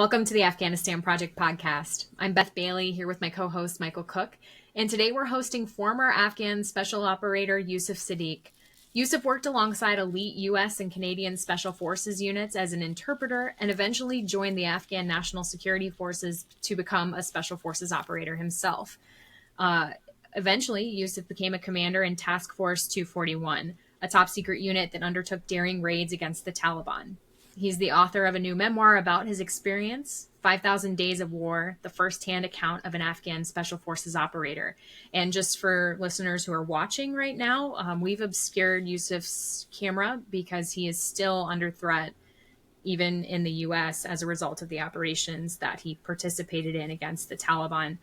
Welcome to the Afghanistan Project Podcast. I'm Beth Bailey here with my co-host Michael Cook, and today we're hosting former Afghan Special Operator Yousuf Sediq. Yousuf worked alongside elite U.S. and Canadian Special Forces units as an interpreter and eventually joined the Afghan National Security Forces to become a Special Forces Operator himself. Eventually, Yousuf became a commander in Task Force 241, a top-secret unit that undertook daring raids against the Taliban. He's the author of a new memoir about his experience, 5,000 Days of War, the first-hand account of an Afghan Special Forces operator. And just for listeners who are watching right now, we've obscured Yousuf's camera because he is still under threat, even in the U.S., as a result of the operations that he participated in against the Taliban.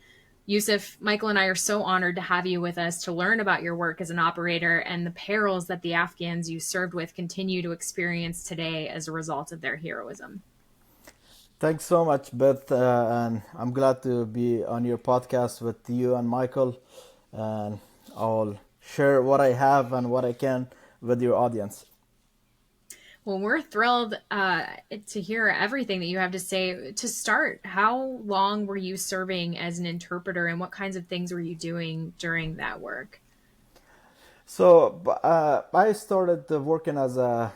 Yousuf, Michael and I are so honored to have you with us to learn about your work as an operator and the perils that the Afghans you served with continue to experience today as a result of their heroism. Thanks so much, Beth, and I'm glad to be on your podcast with you and Michael, and I'll share what I have and what I can with your audience. Well, we're thrilled to hear everything that you have to say. To start, how long were you serving as an interpreter and what kinds of things were you doing during that work? So I started working as the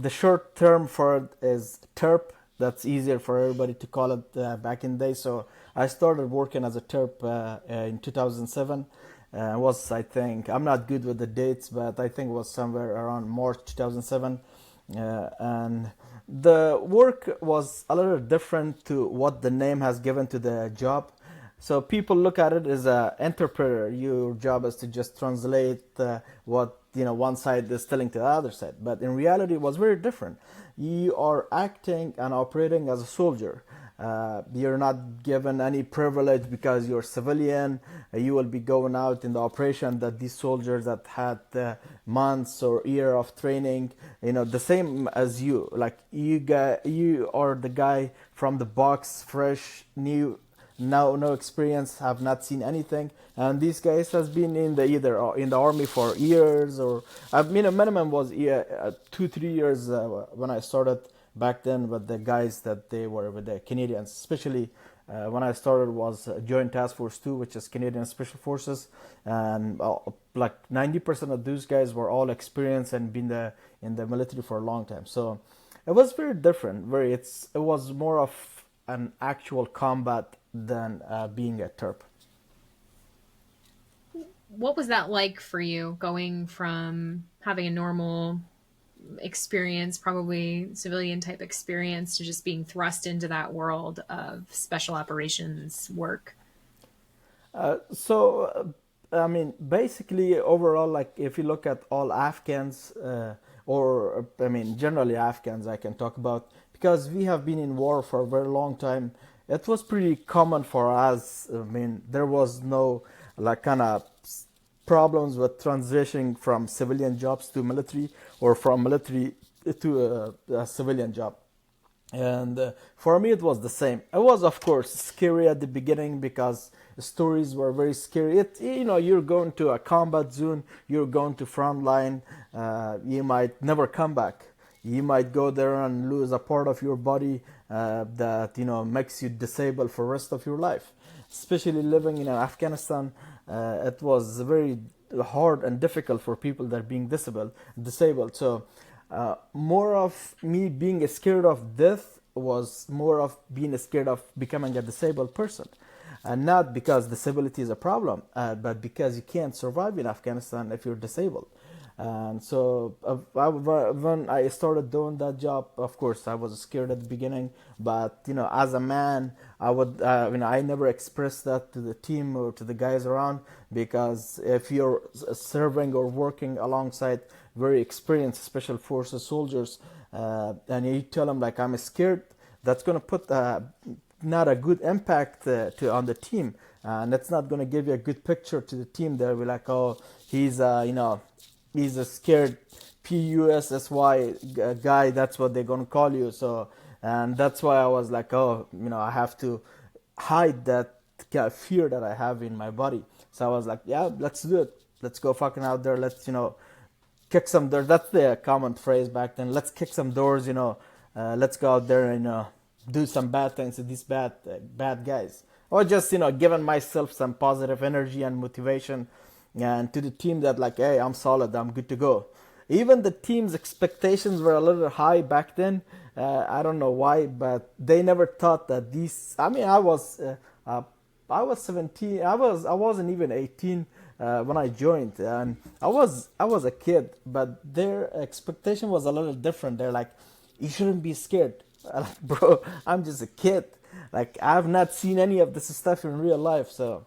short term for it is TERP. That's easier for everybody to call it back in the day. So I started working as a TERP in 2007. I think, I'm not good with the dates, but I think it was somewhere around March 2007. And the work was a little different to what the name has given to the job. So people look at it as an interpreter. Your job is to just translate what one side is telling to the other side. But in reality, it was very different. You are acting and operating as a soldier. You're not given any privilege because you're civilian. You will be going out in the operation that these soldiers that had months or year of training, the same as you. Like you are the guy from the box, fresh, new, no experience, have not seen anything. And these guys has been either in the army for years, or minimum was 2-3 years when I started back then with the guys that they were with the Canadians, especially when I started was Joint Task Force 2, which is Canadian Special Forces, and like 90% of those guys were all experienced and been in the military for a long time. So it was very different. It was more of an actual combat than being a TERP. What was that like for you, going from having a normal experience, probably civilian type experience, to just being thrust into that world of special operations work? Basically overall, like if you look at all Afghans, generally Afghans I can talk about, because we have been in war for a very long time. It was pretty common for us. There was no kind of problems with transitioning from civilian jobs to military, or from military to a civilian job. And for me, it was the same. It was, of course, scary at the beginning because the stories were very scary. You're going to a combat zone, you're going to front line, you might never come back. You might go there and lose a part of your body that makes you disabled for the rest of your life. Especially living in Afghanistan, it was very hard and difficult for people that are being disabled. So more of me being scared of death was more of being scared of becoming a disabled person. And not because disability is a problem, but because you can't survive in Afghanistan if you're disabled. And so when I started doing that job, of course, I was scared at the beginning. But, as a man, I never expressed that to the team or to the guys around, because if you're serving or working alongside very experienced special forces soldiers, and you tell them, like, I'm scared, that's going to put not a good impact on the team. And it's not going to give you a good picture to the team. They'll be like, oh, he's a scared PUSSY guy. That's what they're gonna call you. So, and that's why I was like, I have to hide that fear that I have in my body. So I was like, yeah, let's do it. Let's go fucking out there. Let's kick some doors. That's the common phrase back then. Let's kick some doors. Let's go out there and do some bad things to these bad guys, or just giving myself some positive energy and motivation, and to the team that like, hey, I'm solid, I'm good to go. Even the team's expectations were a little high back then. I don't know why, but they never thought that these. I mean, I was 17. I wasn't even 18 when I joined, and I was a kid. But their expectation was a little different. They're like, you shouldn't be scared. I'm like, bro, I'm just a kid. Like, I've not seen any of this stuff in real life. So,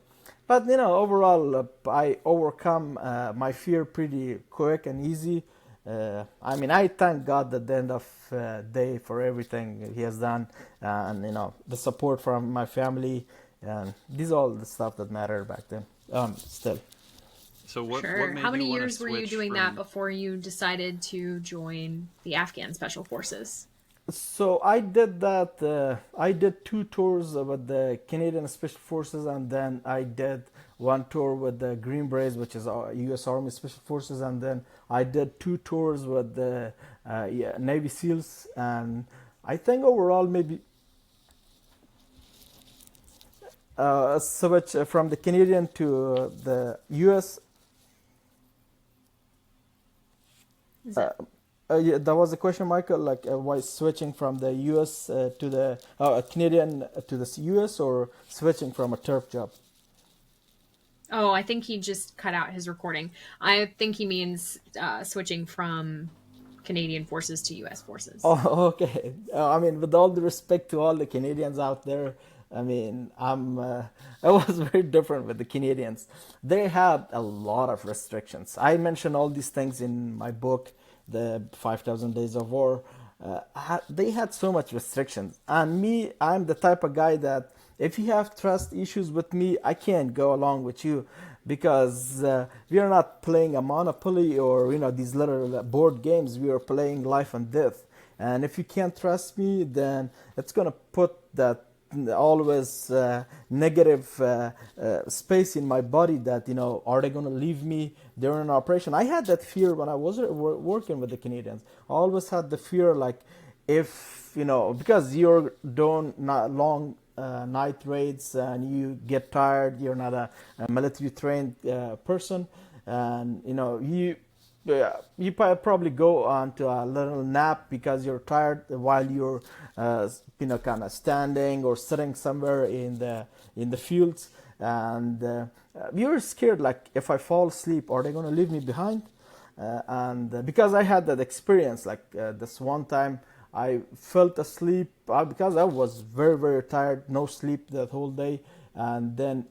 but overall, I overcome my fear pretty quick and easy. I mean, I thank God at the end of day for everything He has done, and the support from my family, and these are all the stuff that mattered back then. Still. So what made How many you years were you switch doing from... that before you decided to join the Afghan Special Forces? So I did that. I did 2 tours with the Canadian Special Forces, and then I did 1 tour with the Green Berets, which is U.S. Army Special Forces, and then I did 2 tours with the Navy SEALs, and I think overall maybe switch from the Canadian to the U.S. Yeah, that was the question, Michael. Like, why switching from the U.S. To the Canadian to the U.S. or switching from a turf job? Oh, I think he just cut out his recording. I think he means switching from Canadian forces to U.S. forces. Oh, okay. I mean, with all the respect to all the Canadians out there, I mean, I was very different with the Canadians. They had a lot of restrictions. I mentioned all these things in my book, The 5,000 Days of War. They had so much restrictions. And me, I'm the type of guy that if you have trust issues with me, I can't go along with you, because we are not playing a Monopoly or these little board games. We are playing life and death. And if you can't trust me, then it's gonna put that always negative space in my body that are they gonna leave me during an operation. I had that fear when I was working with the Canadians. I always had the fear, like, if because you're doing long night raids and you get tired, you're not a military trained person, and you probably go on to a little nap because you're tired while you're kind of standing or sitting somewhere in the fields, and you're scared, like, if I fall asleep, are they going to leave me behind? And because I had that experience, like this one time I felt asleep because I was very, very tired, no sleep that whole day, and then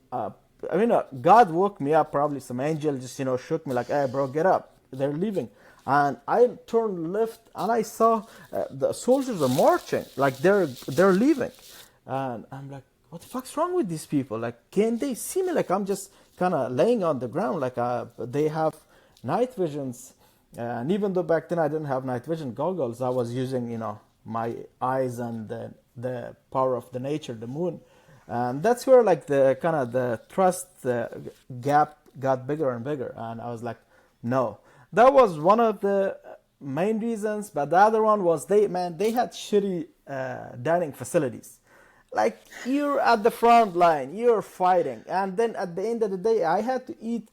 God woke me up. Probably some angel just shook me like, hey bro, get up, they're leaving. And I turned left and I saw the soldiers are marching, like they're leaving. And I'm like, what the fuck's wrong with these people? Like, can they see me? Like, I'm just kind of laying on the ground. Like, they have night visions. And even though back then I didn't have night vision goggles, I was using, my eyes and the power of the nature, the moon. And that's where, like, the kind of the trust gap got bigger and bigger. And I was like, no. That was one of the main reasons. But the other one was they had shitty dining facilities. Like, you're at the front line, you're fighting. And then at the end of the day, I had to eat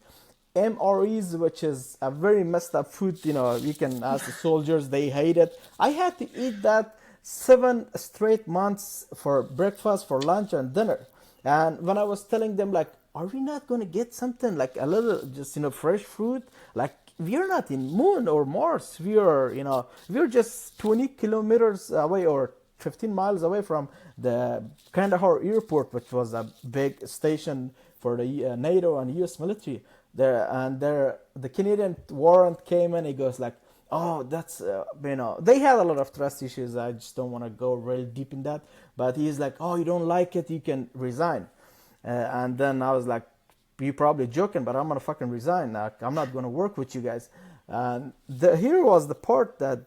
MREs, which is a very messed up food. You can ask the soldiers, they hate it. I had to eat that 7 straight months for breakfast, for lunch, and dinner. And when I was telling them, like, are we not going to get something, like a little, just, fresh fruit? Like, we're not in Moon or Mars. We're just 20 kilometers away or 15 miles away from the Kandahar airport, which was a big station for the NATO and US military. The Canadian warrant came in. He goes like, oh, that's they had a lot of trust issues. I just don't want to go really deep in that. But he's like, oh, you don't like it, you can resign. And then I was like, you're probably joking, but I'm gonna fucking resign. I'm not gonna work with you guys. And here was the part that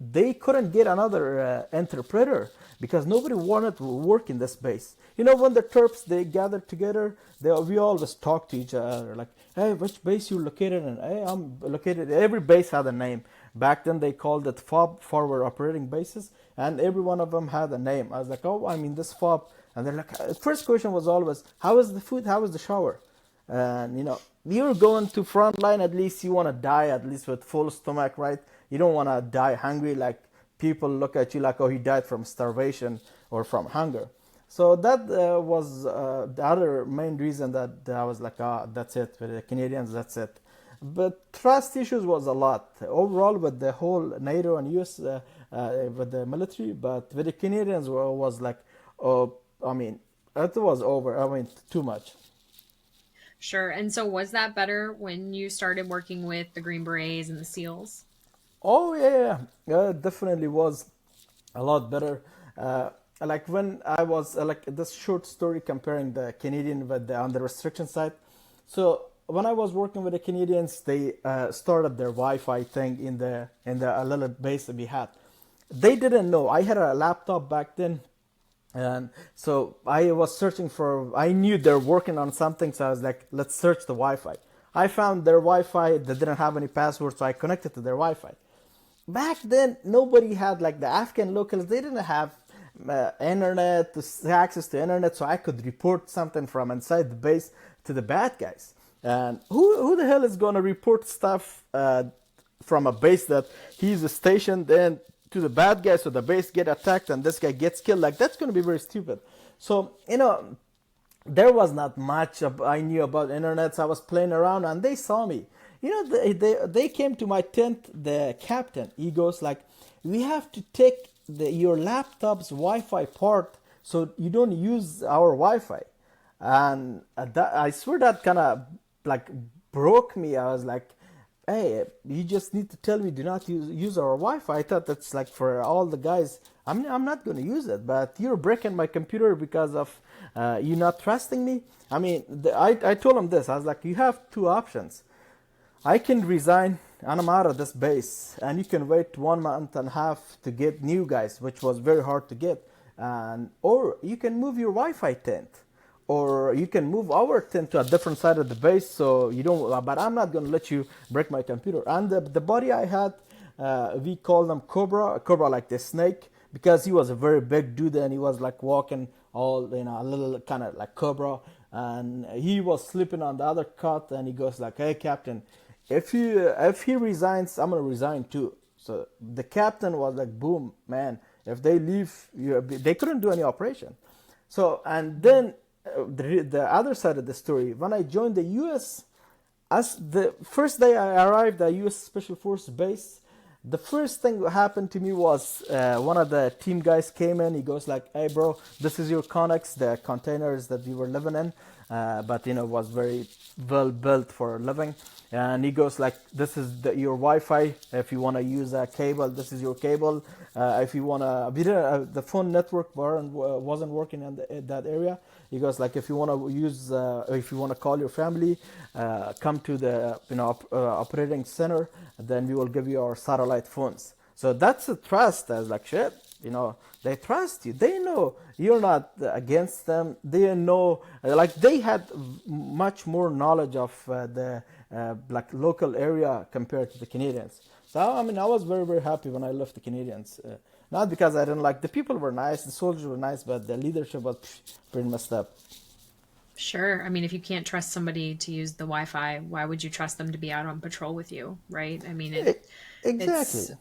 they couldn't get another interpreter because nobody wanted to work in this base. When the Terps, they gathered together, we always talk to each other like, hey, which base you located in? Hey, I'm located. Every base had a name. Back then they called it FOB, forward operating bases, and every one of them had a name. I was like, oh, I'm in this FOB. And they're like, first question was always, how is the food? How is the shower? And you're going to front line, at least you want to die at least with full stomach, right? You don't want to die hungry, like people look at you like, oh, he died from starvation or from hunger. So that was the other main reason that I was like, that's it, with the Canadians, that's it. But trust issues was a lot overall with the whole NATO and US with the military, but with the Canadians was like, oh, it was over, too much. Sure. And so was that better when you started working with the Green Berets and the SEALs? Oh, yeah, it definitely was a lot better. Like when I was, like this short story comparing the Canadian with on the restriction side. So when I was working with the Canadians, they started their Wi-Fi thing in the little base that we had. They didn't know. I had a laptop back then. And so I was searching I knew they're working on something, so I was like, let's search the Wi-Fi. I found their Wi-Fi, they didn't have any password, so I connected to their Wi-Fi. Back then, nobody had, like the Afghan locals, they didn't have internet, access to internet, so I could report something from inside the base to the bad guys. And who the hell is going to report stuff from a base that he's stationed in to the bad guy, so the base get attacked and this guy gets killed? Like, that's going to be very stupid. So there was not much I knew about internet. So I was playing around and they saw me. They came to my tent. The captain, he goes like, we have to take your laptop's Wi-Fi part so you don't use our Wi-Fi. And I swear that kind of like broke me. I was like, hey, you just need to tell me do not use our Wi-Fi. I thought that's like for all the guys. I'm not going to use it, but you're breaking my computer because of you not trusting me. I told him this. I was like, you have two options. I can resign and I'm out of this base, and you can wait 1 month and a half to get new guys, which was very hard to get, or you can move your Wi-Fi tent. Or you can move our tent to a different side of the base, so you don't. But I'm not going to let you break my computer. And the buddy I had, we called him Cobra like the snake, because he was a very big dude and he was like walking all a little kind of like cobra. And he was sleeping on the other cot, and he goes like, "Hey, Captain, if he resigns, I'm gonna resign too." So the captain was like, "Boom, man! If they leave, they couldn't do any operation." So and then. The other side of the story, when I joined the U.S., as the first day I arrived at U.S. Special Forces base, the first thing that happened to me was one of the team guys came in. He goes like, "Hey, bro, this is your Connex, the containers that we were living in, but was very well built for living." And he goes like, "This is your Wi-Fi. If you want to use a cable, this is your cable. If you want to, the phone network wasn't working in that area." He goes like, "If you want to use, if you want to call your family, come to the operating center. Then we will give you our satellite phones." So that's a trust. I was like, shit. They trust you. They know you're not against them. They know, like they had much more knowledge of the like local area compared to the Canadians. So I was very, very happy when I left the Canadians. Not because I didn't like the people were nice, the soldiers were nice, but the leadership was pretty messed up. Sure. If you can't trust somebody to use the Wi-Fi, why would you trust them to be out on patrol with you, right? Exactly.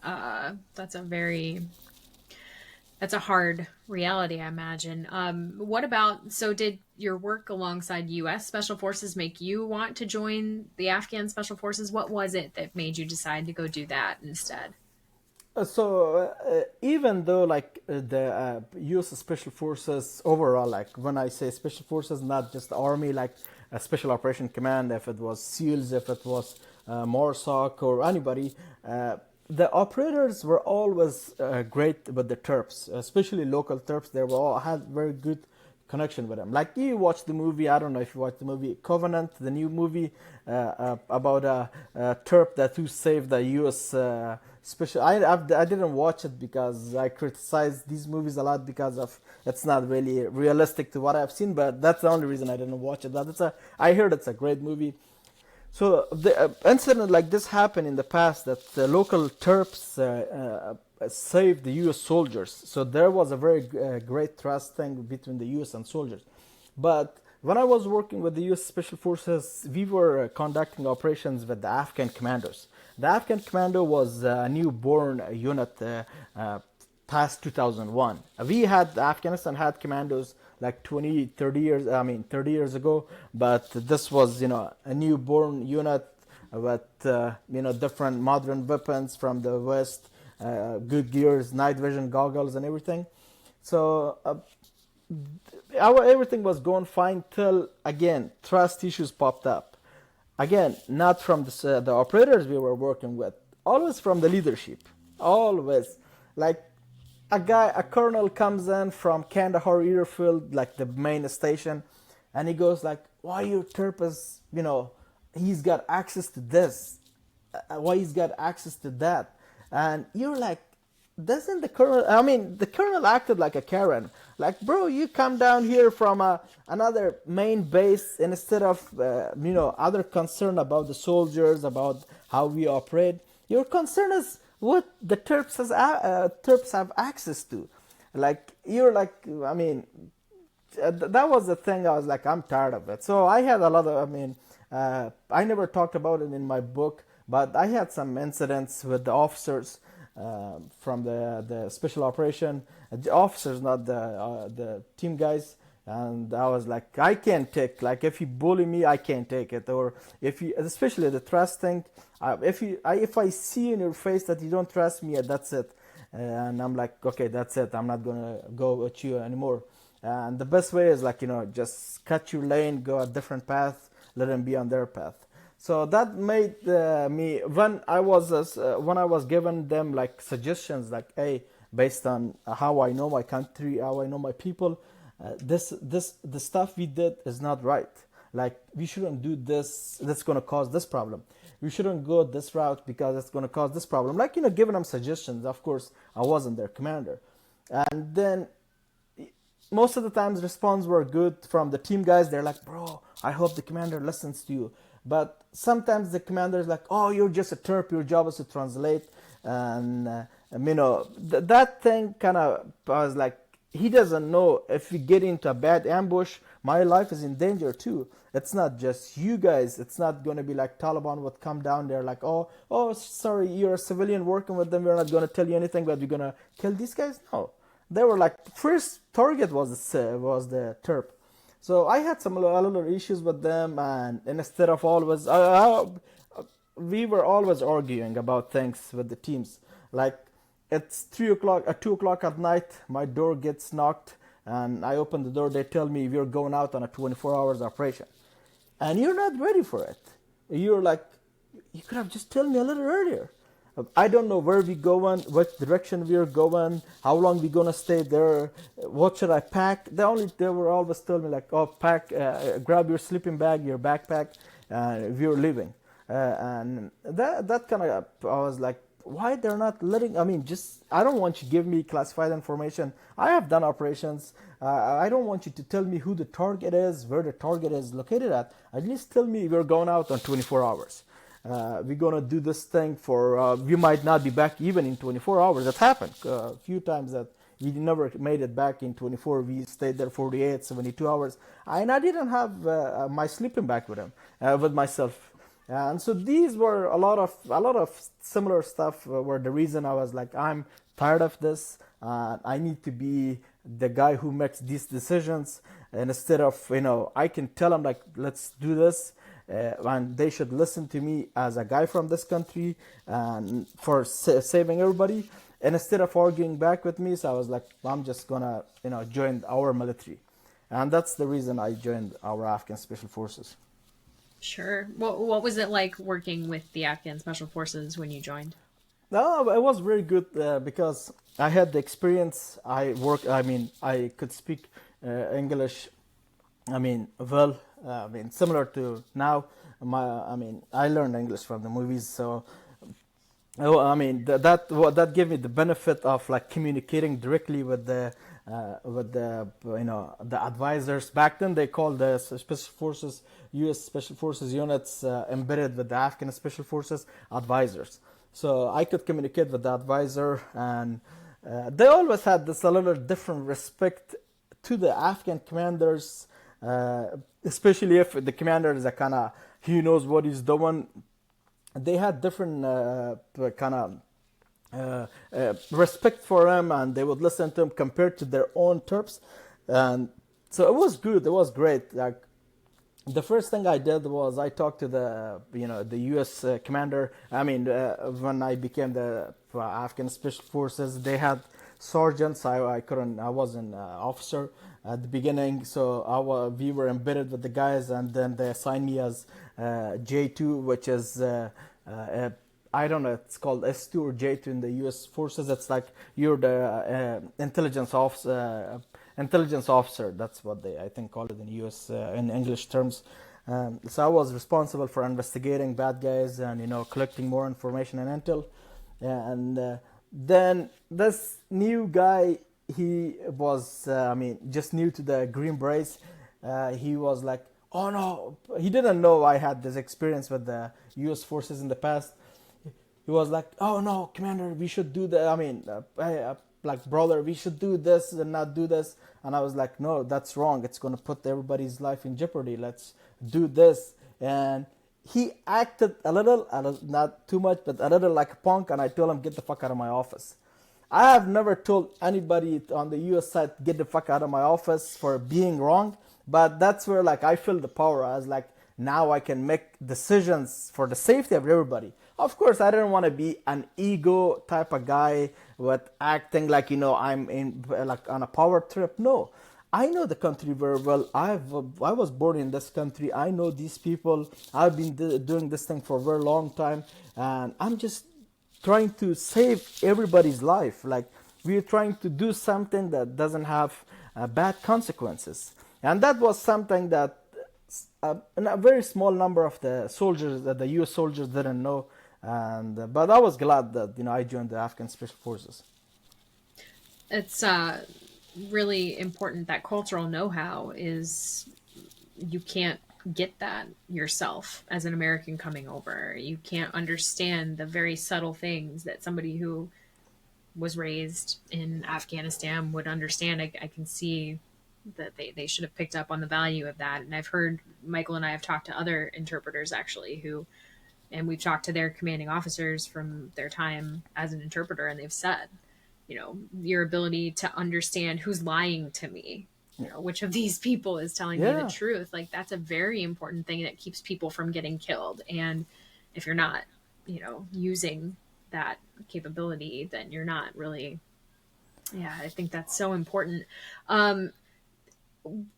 That's a hard reality, I imagine. What about, so did your work alongside U.S. Special Forces make you want to join the Afghan Special Forces? What was it that made you decide to go do that instead? So even though like the U.S. Special Forces overall, like when I say Special Forces, not just the Army, like a Special Operation Command, if it was SEALs, if it was MORSOC or anybody, the operators were always great with the Terps, especially local Terps. They were all had very good connection with them. Like you watched the movie, I don't know if you watched the movie Covenant, the new movie about a Terp that who saved the U.S. Special. I didn't watch it because I criticize these movies a lot because of it's not really realistic to what I've seen. But that's the only reason I didn't watch it. But I heard it's a great movie. So the incident like this happened in the past that the local Terps saved the U.S. soldiers. So there was a very great trust thing between the U.S. and soldiers. But when I was working with the U.S. Special Forces, we were conducting operations with the Afghan commandos. The Afghan commando was a newborn unit past 2001. Afghanistan had commandos like 30 years ago, but this was, a newborn unit with, different modern weapons from the West, good gears, night vision goggles and everything. So everything was going fine till, again, trust issues popped up. Again, not from the operators we were working with, always from the leadership. Always. Like a colonel comes in from Kandahar airfield, like the main station, and he goes like, why your Terpas, he's got access to this. Why he's got access to that? And you're like, doesn't the colonel acted like a Karen. Like, bro, you come down here from another main base, and instead of, other concern about the soldiers, about how we operate, your concern is what the Terps have access to. Like, you're like, that was the thing. I was like, I'm tired of it. So I had a lot of, I never talked about it in my book, but I had some incidents with the officers from the special operation, the officers, not the team guys. And I was like, I can't take, like, if you bully me, I can't take it. Or if you, especially the trust thing, if I see in your face that you don't trust me, that's it. And I'm like, okay, that's it. I'm not gonna go with you anymore. And the best way is like, just cut your lane, go a different path, let them be on their path. So that made me, when I was given them like suggestions, like, hey, based on how I know my country, how I know my people, the stuff we did is not right. Like, we shouldn't do this. That's going to cause this problem. We shouldn't go this route because it's going to cause this problem. Like, giving them suggestions. Of course, I wasn't their commander. And then most of the times response were good from the team guys. They're like, bro, I hope the commander listens to you. But sometimes the commander is like, oh, you're just a Terp. Your job is to translate. And, that thing kind of, I was like, he doesn't know if we get into a bad ambush, my life is in danger too. It's not just you guys. It's not going to be like Taliban would come down there like, oh, sorry, you're a civilian working with them. We're not going to tell you anything, but we're going to kill these guys. No, they were like, first target was the Terp. So I had a little issues with them, and instead of always, we were always arguing about things with the teams. Like, it's 2 o'clock at night, my door gets knocked, and I open the door, they tell me we're going out on a 24 hours operation. And you're not ready for it. You're like, you could have just told me a little earlier. I don't know where we're going, what direction we're going, how long we're going to stay there, what should I pack. They were always telling me like, oh, pack, grab your sleeping bag, your backpack, we're leaving. And that kind of, I was like, why they're not letting, I don't want you to give me classified information. I have done operations. I don't want you to tell me who the target is, where the target is located at. At least tell me we're going out on 24 hours. We're going to do this thing for, we might not be back even in 24 hours. That happened a few times that we never made it back in 24. We stayed there 48, 72 hours. And I didn't have my sleeping bag with myself. And so these were a lot of similar stuff were the reason I was like, I'm tired of this. I need to be the guy who makes these decisions. And instead of, I can tell them like, let's do this. And they should listen to me as a guy from this country and for saving everybody. And instead of arguing back with me, so I was like, I'm just gonna, join our military. And that's the reason I joined our Afghan Special Forces. Sure. What was it like working with the Afghan Special Forces when you joined? No, it was very good because I had the experience. I could speak English. Similar to now. I learned English from the movies, so that gave me the benefit of like communicating directly with the advisors. Back then they called the special forces, U.S. Special Forces units, embedded with the Afghan Special Forces advisors. So I could communicate with the advisor, and they always had this a little different respect to the Afghan commanders, especially if the commander is a kind of, he knows what he's doing. They had different respect for him, and they would listen to him compared to their own troops. And so it was good. It was great. Like, the first thing I did was I talked to the U.S. Commander. When I became the Afghan Special Forces, they had sergeants. I wasn't an officer at the beginning, so we were embedded with the guys, and then they assigned me as J2, which is I don't know, it's called S2 or J2 in the U.S. forces. It's like you're the intelligence officer. That's what they, I think, call it in U.S. In English terms. So I was responsible for investigating bad guys and collecting more information and intel. And then this new guy, he was just new to the Green Berets. He was like, oh no, he didn't know I had this experience with the U.S. forces in the past. He was like, oh no, Commander, we should do that. Like, brother, we should do this and not do this. And I was like, no, that's wrong. It's going to put everybody's life in jeopardy. Let's do this. And he acted a little, not too much, but a little like a punk. And I told him, get the fuck out of my office. I have never told anybody on the U.S. side, get the fuck out of my office for being wrong. But that's where like I feel the power. I was like, now I can make decisions for the safety of everybody. Of course, I didn't want to be an ego type of guy with acting like, I'm in like on a power trip. No, I know the country very well. I was born in this country. I know these people. I've been doing this thing for a very long time, and I'm just trying to save everybody's life. Like, we're trying to do something that doesn't have bad consequences, and that was something that a very small number of the soldiers, the U.S. soldiers, didn't know. And but I was glad that I joined the Afghan Special Forces. It's really important that cultural know-how is, you can't get that yourself as an American coming over. You can't understand the very subtle things that somebody who was raised in Afghanistan would understand. I can see that they should have picked up on the value of that. And I've heard, Michael and I have talked to other interpreters actually and we've talked to their commanding officers from their time as an interpreter, and they've said, your ability to understand who's lying to me, which of these people is telling me the truth. Like, that's a very important thing that keeps people from getting killed. And if you're not, using that capability, then you're not really, I think that's so important.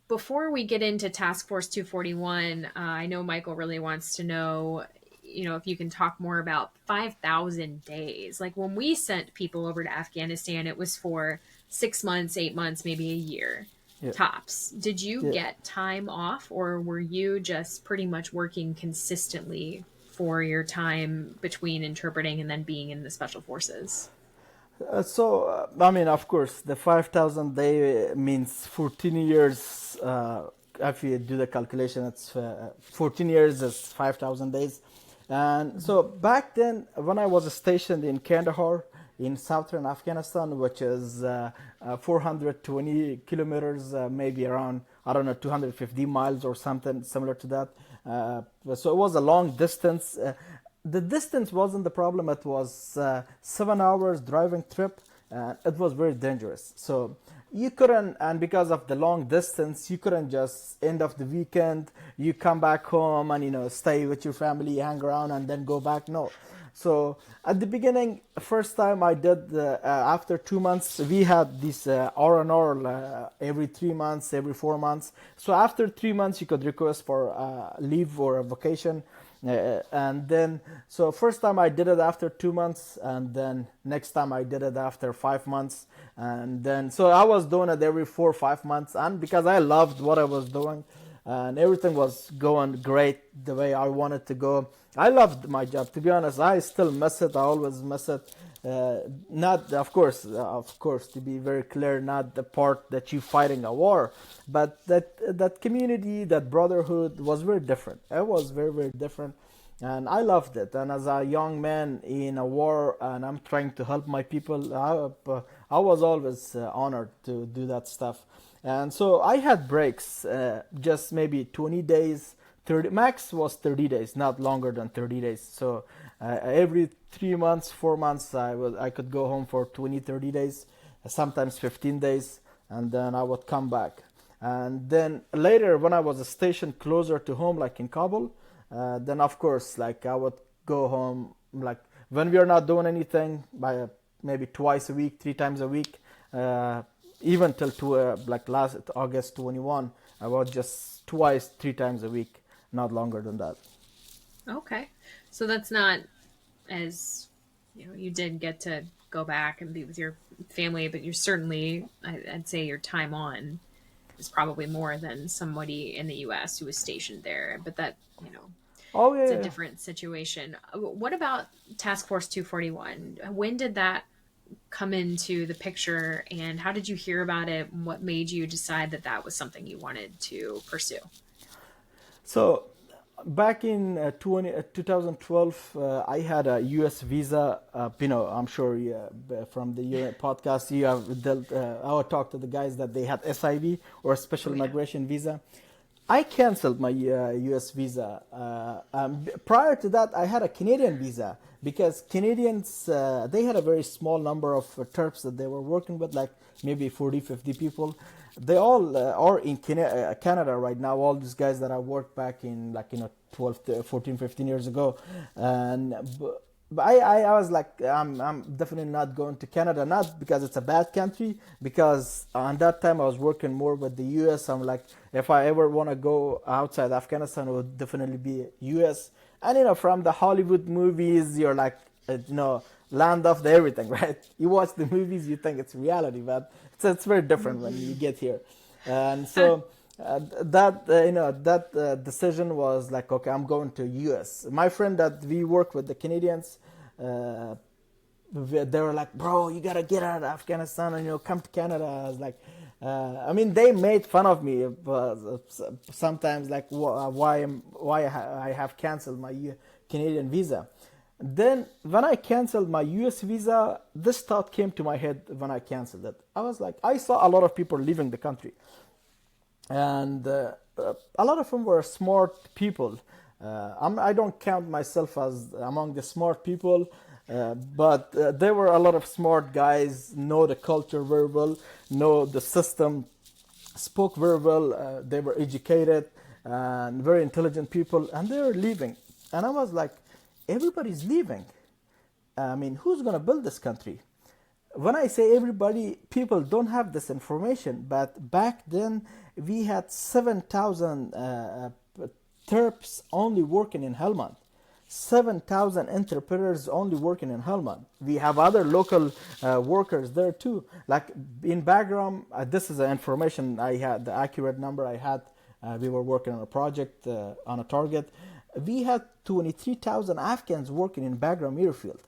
Before we get into Task Force 241, I know Michael really wants to know, if you can talk more about 5,000 days. Like, when we sent people over to Afghanistan, it was for 6 months, 8 months, maybe a year tops. Did you get time off, or were you just pretty much working consistently for your time between interpreting and then being in the Special Forces? Of course, the 5,000 day means 14 years. If you do the calculation, it's 14 years is 5,000 days. And so back then, when I was stationed in Kandahar in southern Afghanistan, which is 420 kilometers, maybe around, 250 miles or something similar to that. So it was a long distance. The distance wasn't the problem. It was 7 hours driving trip. It was very dangerous. So you couldn't, and because of the long distance, you couldn't just end of the weekend, you come back home and, stay with your family, hang around and then go back. No. So at the beginning, first time I did, after 2 months, we had this R&R every 3 months, every 4 months. So after 3 months, you could request for leave or a vacation. And then, so first time I did it after 2 months, and then next time I did it after 5 months, and then so I was doing it every 4 or 5 months, and because I loved what I was doing, and everything was going great the way I wanted to go. I loved my job. To be honest, I still miss it. I always miss it. Not, of course, to be very clear, not the part that you fighting a war, but that community, that brotherhood was very different. It was very, very different, and I loved it. And as a young man in a war, and I'm trying to help my people, I was always honored to do that stuff. And so I had breaks, just maybe 20 days. 30 max was 30 days, not longer than 30 days. So every 3 months, 4 months, I could go home for 20, 30 days, sometimes 15 days, and then I would come back. And then later, when I was stationed closer to home, like in Kabul, then of course, like I would go home, like when we are not doing anything, by maybe twice a week, 3 times a week, even till like last August 21, I was just twice, 3 times a week. Not longer than that. Okay. So that's not as, you did get to go back and be with your family, but you're certainly, I'd say your time on is probably more than somebody in the U.S. who was stationed there. But that, oh, yeah, it's a different situation. What about Task Force 241? When did that come into the picture, and how did you hear about it? And what made you decide that that was something you wanted to pursue? So back in 2012, I had a U.S. visa. I'm sure from the podcast you have dealt. I would talk to the guys that they had SIV or Special Immigration Visa. I canceled my U.S. visa. Prior to that, I had a Canadian visa because Canadians, they had a very small number of Terps that they were working with, like maybe 40, 50 people. They all are in Canada right now. All these guys that I worked back in 12, 14, 15 years ago. And but I was like, I'm definitely not going to Canada, not because it's a bad country, because on that time I was working more with the US. I'm like, if I ever want to go outside Afghanistan, it would definitely be US. And from the Hollywood movies, you're like, land of the everything, right? You watch the movies, you think it's reality, but it's very different when you get here. And so that decision was like, okay, I'm going to US. My friend that we work with, the Canadians, they were like, bro, you gotta get out of Afghanistan and come to Canada. I was like, they made fun of me sometimes, like why I have canceled my Canadian visa. Then when I canceled my US visa, this thought came to my head when I canceled it. I was like, I saw a lot of people leaving the country, and a lot of them were smart people. I don't count myself as among the smart people, but there were a lot of smart guys, know the culture very well, know the system, spoke very well, they were educated and very intelligent people, and they were leaving. And I was like, everybody's leaving. Who's going to build this country? When I say everybody, people don't have this information, but back then we had 7,000 Terps only working in Helmand. 7,000 interpreters only working in Helmand. We have other local workers there too. Like in Bagram, this is the information I had, the accurate number I had. We were working on a project, on a target. We had 23,000 Afghans working in Bagram airfield.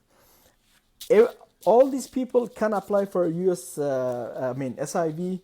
All these people can apply for US, SIV.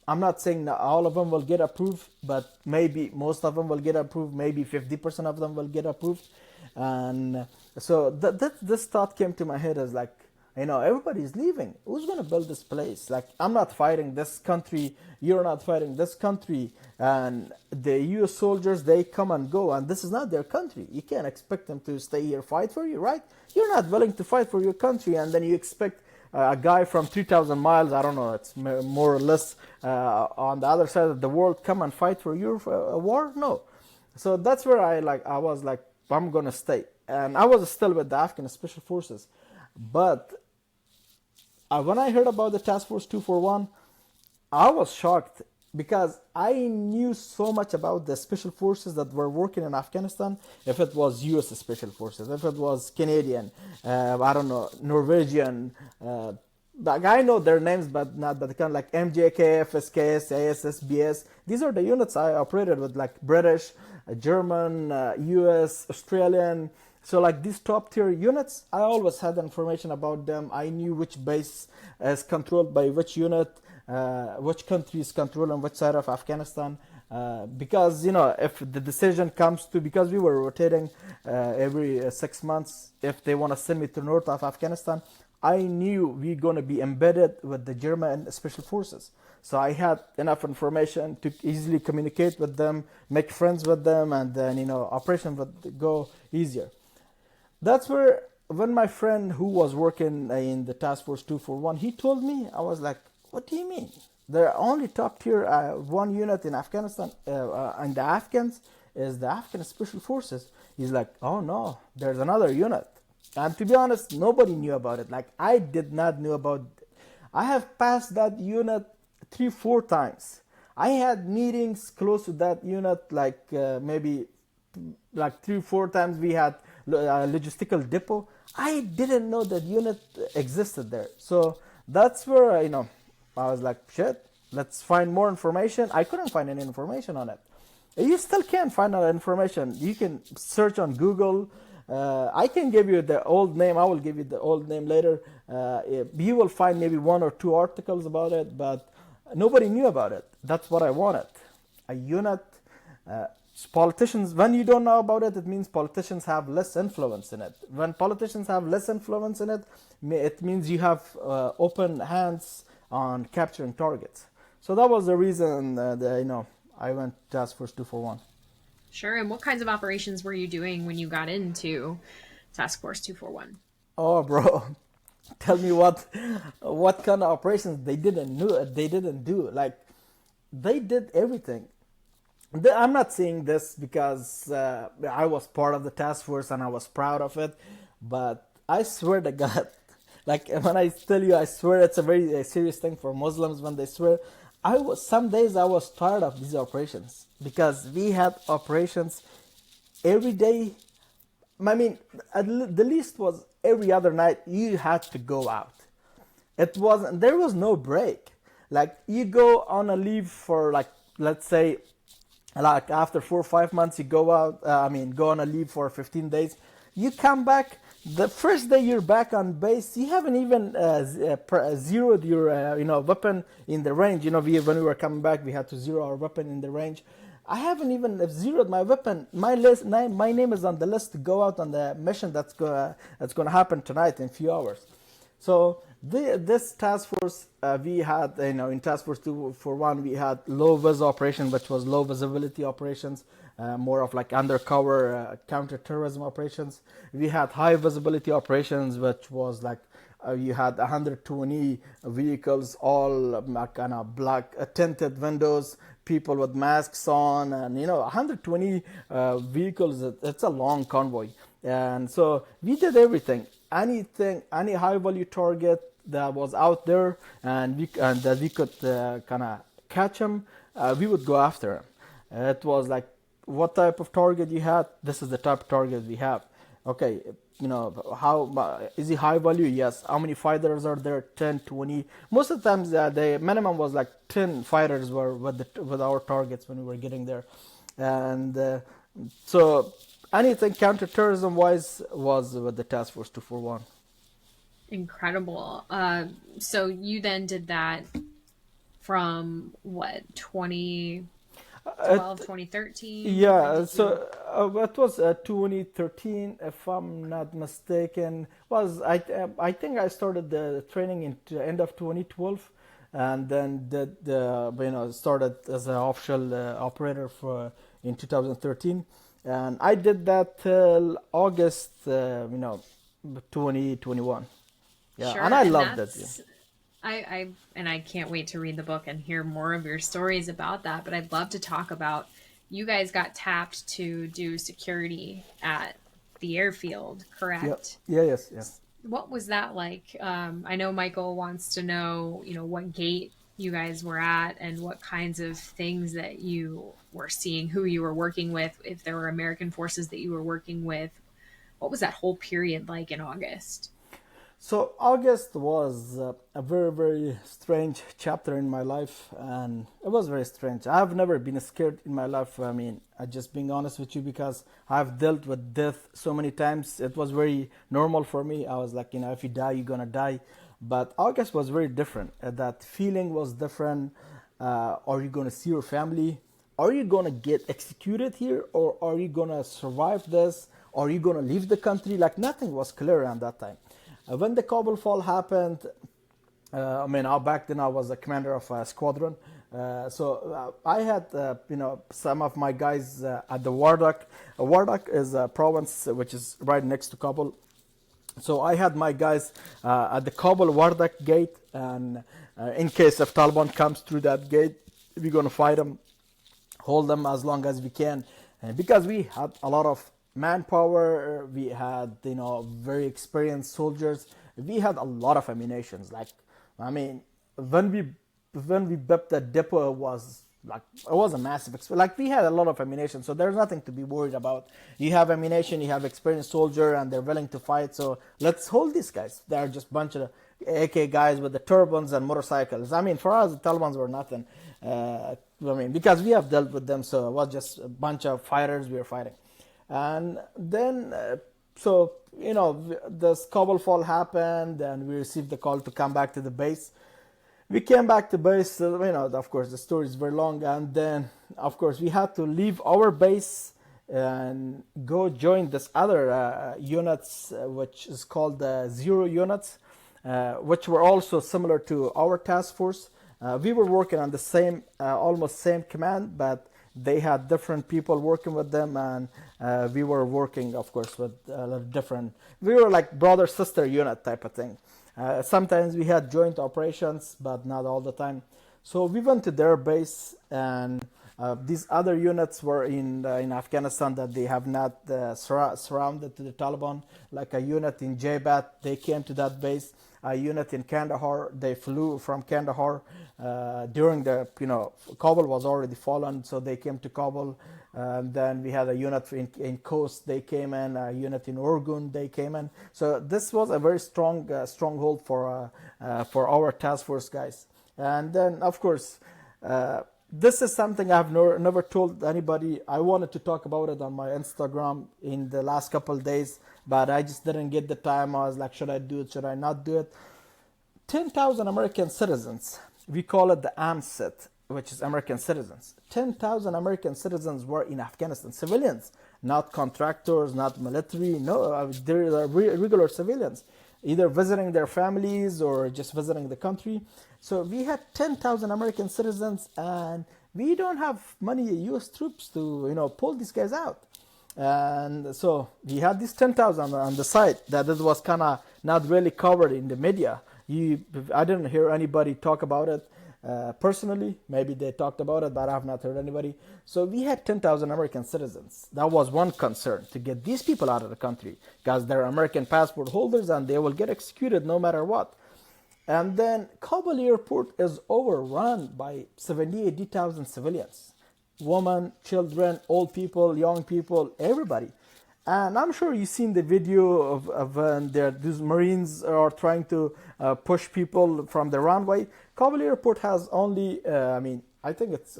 I'm not saying that all of them will get approved, but maybe most of them will get approved. Maybe 50% of them will get approved. And so this thought came to my head as like, everybody's leaving. Who's going to build this place? Like, I'm not fighting this country. You're not fighting this country. And the US soldiers, they come and go. And this is not their country. You can't expect them to stay here, fight for you, right? You're not willing to fight for your country. And then you expect a guy from 3,000 miles, I don't know, it's more or less on the other side of the world, come and fight for your war? No. So that's where I was like, I'm going to stay. And I was still with the Afghan Special Forces. But when I heard about the Task Force 241, I was shocked. because I knew so much about the special forces that were working in Afghanistan. If it was U.S. Special Forces, if it was Canadian, I don't know, Norwegian, like I know their names, but not that kind of like MJK, FSKS, ASS, BS. These are the units I operated with, like British, German, US, Australian. So like these top tier units, I always had information about them. I knew which base is controlled by which unit, which country is controlled on which side of Afghanistan. Because if the decision comes to, because we were rotating every 6 months, if they want to send me to north of Afghanistan, I knew we're going to be embedded with the German special forces. So I had enough information to easily communicate with them, make friends with them, and then operation would go easier. That's where, when my friend who was working in the Task Force 241, he told me, I was like, what do you mean? The only top tier one unit in Afghanistan, and the Afghans, is the Afghan Special Forces. He's like, oh no, there's another unit. And to be honest, nobody knew about it. Like, I did not know about it. I have passed that unit 3-4 times. I had meetings close to that unit, like maybe like 3-4 times. We had logistical depot. I didn't know that unit existed there. So that's where I was like, shit, let's find more information. I couldn't find any information on it. You still can't find out information. You can search on Google. I can give you the old name. I will give you the old name later. You will find maybe 1 or 2 articles about it, but nobody knew about it. That's what I wanted. A unit. Politicians, when you don't know about it, it means politicians have less influence in it. When politicians have less influence in it, it means you have open hands on capturing targets. So that was the reason that, I went Task Force 241. Sure. And what kinds of operations were you doing when you got into Task Force 241? Oh, bro, tell me what kind of operations they didn't do. Like, they did everything. I'm not saying this because I was part of the task force and I was proud of it, but I swear to God, like when I tell you, I swear it's a very serious thing for Muslims when they swear. Some days I was tired of these operations because we had operations every day. I mean, the least was every other night you had to go out. There was no break. Like, you go on a leave for, like, let's say, like after 4 or 5 months, you go out, go on a leave for 15 days. You come back, the first day you're back on base, you haven't even zeroed your weapon in the range. When we were coming back, we had to zero our weapon in the range. I haven't even zeroed my weapon. My name is on the list to go out on the mission that's gonna happen tonight in a few hours. So this task force, we had, in Task Force 241, we had low vis operation, which was low visibility operations, more of like undercover counterterrorism operations. We had high visibility operations, which was like you had 120 vehicles, all kind of black tinted windows, people with masks on, and 120 vehicles. It's a long convoy, and so we did everything. Any high value target that was out there and that we could kind of catch them, we would go after them. It was like, what type of target you had? This is the type of target we have. Okay, how is it high value? Yes. How many fighters are there? 10, 20. Most of the times, the minimum was like 10 fighters were with our targets when we were getting there, and so anything counterterrorism wise was with the Task Force 241. Incredible. So you then did that from what, 2012, 2013? Yeah, so it was 2013, if I'm not mistaken. I think I started the training in the end of 2012, and then started as an official operator in 2013. And I did that till August, 2021. Yeah, sure. and I loved it. Yeah. I can't wait to read the book and hear more of your stories about that. But I'd love to talk about, you guys got tapped to do security at the airfield, correct? Yeah. Yes. What was that like? I know Michael wants to know, what gate you guys were at and what kinds of things that you were seeing, who you were working with, if there were American forces that you were working with. What was that whole period like in August? So August was a very, very strange chapter in my life, and it was very strange. I've never been scared in my life. I mean, I'm just being honest with you, because I've dealt with death so many times. It was very normal for me. I was like, if you die, you're gonna die. But August was very different. That feeling was different. Are you gonna see your family? Are you gonna get executed here, or are you gonna survive this? Are you gonna leave the country? Like, nothing was clear around that time. When the Cobble Fall happened, back then I was a commander of a squadron. I had, some of my guys at the Wardak. Wardak is a province which is right next to Kabul. So I had my guys at the Kabul Wardak gate, and in case if Taliban comes through that gate, we're going to fight them, hold them as long as we can. And because we had a lot of manpower, we had very experienced soldiers, we had a lot of ammunitions. When we built that depot, it was a massive we had a lot of ammunition, so there's nothing to be worried about. You have ammunition, you have experienced soldier, and they're willing to fight, so let's hold these guys. They're just a bunch of AK guys with the turbans and motorcycles. For us, the Talibans were nothing. Because we have dealt with them, so it was just a bunch of fighters we were fighting. And then, this Cobble Fall happened, and we received the call to come back to the base. We came back to base, of course, the story is very long. And then, of course, we had to leave our base and go join this other units, which is called the Zero units, which were also similar to our task force. We were working on the same, almost same command, but they had different people working with them, and we were working, of course, with a little different. We were like brother-sister unit type of thing. Sometimes we had joint operations, but not all the time. So we went to their base, and these other units were in Afghanistan that they have not surrounded to the Taliban. Like a unit in Jaybat, they came to that base. A unit in Kandahar, they flew from Kandahar during the, Kabul was already fallen, so they came to Kabul. Then we had a unit in Coast, they came in. A unit in Orgun, they came in. So this was a very strong stronghold for our task force guys. And then, of course, this is something I've never told anybody. I wanted to talk about it on my Instagram in the last couple of days, but I just didn't get the time. I was like, should I do it? Should I not do it? 10,000 American citizens, we call it the AMCIT, which is American citizens. 10,000 American citizens were in Afghanistan, civilians, not contractors, not military. No, they're regular civilians, either visiting their families or just visiting the country. So we had 10,000 American citizens, and we don't have many U.S. troops to, pull these guys out. And so we had these 10,000 on the site that it was kind of not really covered in the media. I didn't hear anybody talk about it personally. Maybe they talked about it, but I have not heard anybody. So we had 10,000 American citizens. That was one concern, to get these people out of the country, because they're American passport holders and they will get executed no matter what. And then Kabul airport is overrun by 80,000 civilians. Women, children, old people, young people, everybody. And I'm sure you've seen the video of when these Marines are trying to push people from the runway. Kabul airport has only, I think it's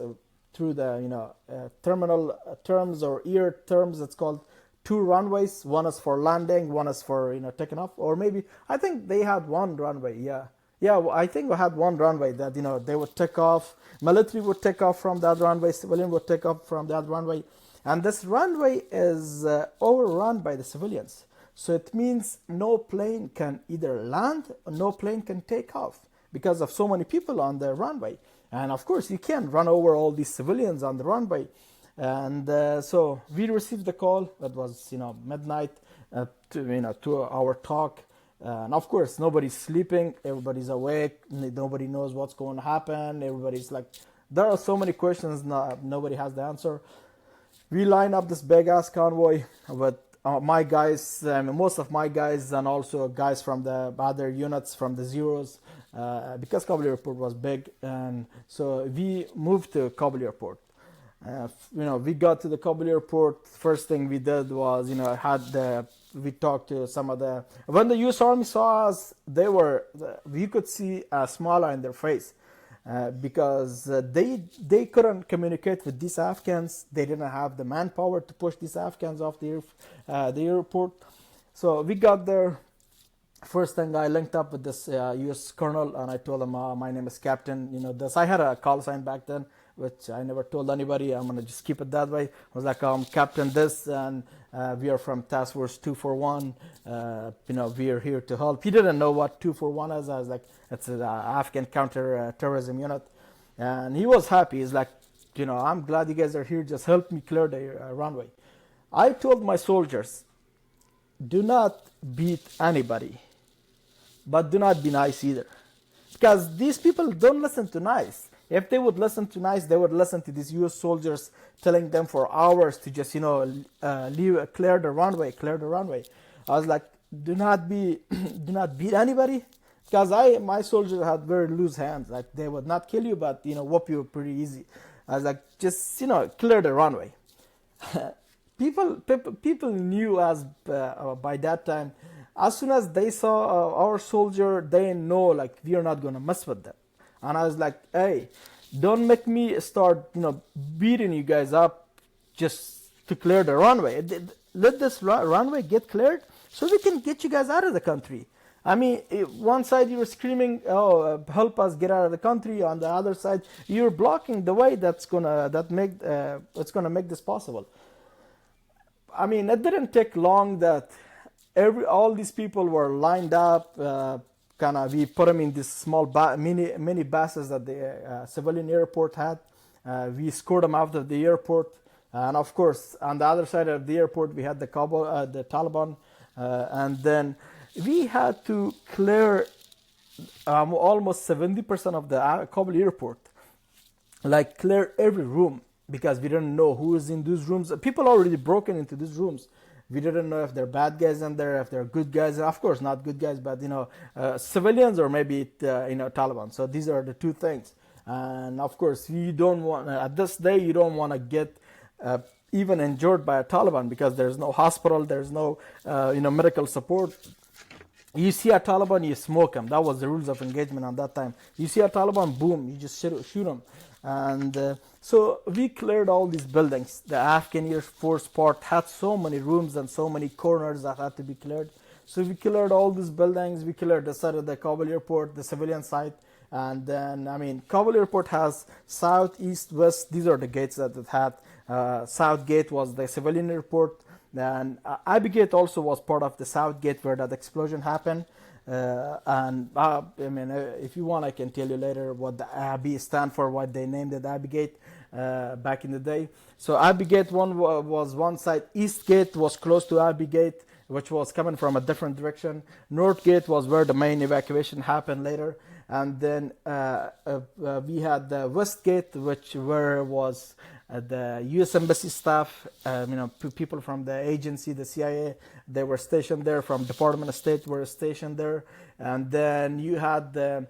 through the, terminal terms or air terms, it's called 2 runways. One is for landing, one is for, taking off. Or maybe, I think they had 1 runway, yeah. Yeah, I think we had 1 runway that, they would take off. Military would take off from that runway. Civilian would take off from that runway. And this runway is overrun by the civilians. So it means no plane can either land or no plane can take off because of so many people on the runway. And of course, you can't run over all these civilians on the runway. And so we received the call. That was, midnight to our talk. And of course, nobody's sleeping, everybody's awake, nobody knows what's going to happen. Everybody's like, there are so many questions, nobody has the answer. We line up this big ass convoy with my guys, most of my guys, and also guys from the other units from the zeros, because Cobble Airport was big, and so we moved to Cobble Airport. We got to the Cobble Airport. First thing we did was, we talked to some of the. When the U.S. Army saw us, you could see a smile on their face, because they couldn't communicate with these Afghans. They didn't have the manpower to push these Afghans off the airport. So we got there. First thing, I linked up with this U.S. colonel, and I told him, my name is Captain. This. I had a call sign back then, which I never told anybody. I'm gonna just keep it that way. I was like, Captain this, and we are from Task Force 241. We are here to help. He didn't know what 241 is. I was like, it's an Afghan counter-terrorism unit. And he was happy. He's like, I'm glad you guys are here. Just help me clear the runway. I told my soldiers, do not beat anybody, but do not be nice either. Because these people don't listen to nice. If they would listen to nice, they would listen to these U.S. soldiers telling them for hours to just, clear the runway. I was like, do not beat anybody, because my soldiers had very loose hands. Like, they would not kill you, but whoop you pretty easy. I was like, just clear the runway. People knew us by that time. As soon as they saw our soldier, they know like we are not gonna mess with them. And I was like, hey, don't make me start, beating you guys up just to clear the runway. Let this runway get cleared so we can get you guys out of the country. I mean, one side you're screaming, "Oh, help us get out of the country." On the other side, you're blocking the way it's gonna make this possible. I mean, it didn't take long that all these people were lined up. We put them in this small mini buses that the civilian airport had. We escorted them out of the airport, and of course, on the other side of the airport, we had the Taliban, and then we had to clear almost 70% of the Kabul airport, like clear every room, because we didn't know who is in those rooms. People already broken into these rooms. We didn't know if they're bad guys in there, if they're good guys. Of course, not good guys, but civilians or maybe Taliban. So these are the two things. And of course, you don't want at this day you don't want to get even injured by a Taliban, because there's no hospital, there's no medical support. You see a Taliban, you smoke them. That was the rules of engagement at that time. You see a Taliban, boom, you just shoot them. And so we cleared all these buildings. The Afghan Air Force part had so many rooms and so many corners that had to be cleared. So we cleared all these buildings. We cleared the side of the Kabul airport, the civilian side. And then, Kabul airport has south, east, west. These are the gates that it had. South gate was the civilian airport. And Abbey Gate also was part of the south gate where that explosion happened. If you want, I can tell you later what the Abbey stand for, what they named it Abbey Gate back in the day. So Abbey Gate was one side. East Gate was close to Abbey Gate, which was coming from a different direction. North Gate was where the main evacuation happened later. And then we had the West Gate, where was the U.S. Embassy staff, people from the agency, the CIA, they were stationed there. From Department of State were stationed there. And then you had the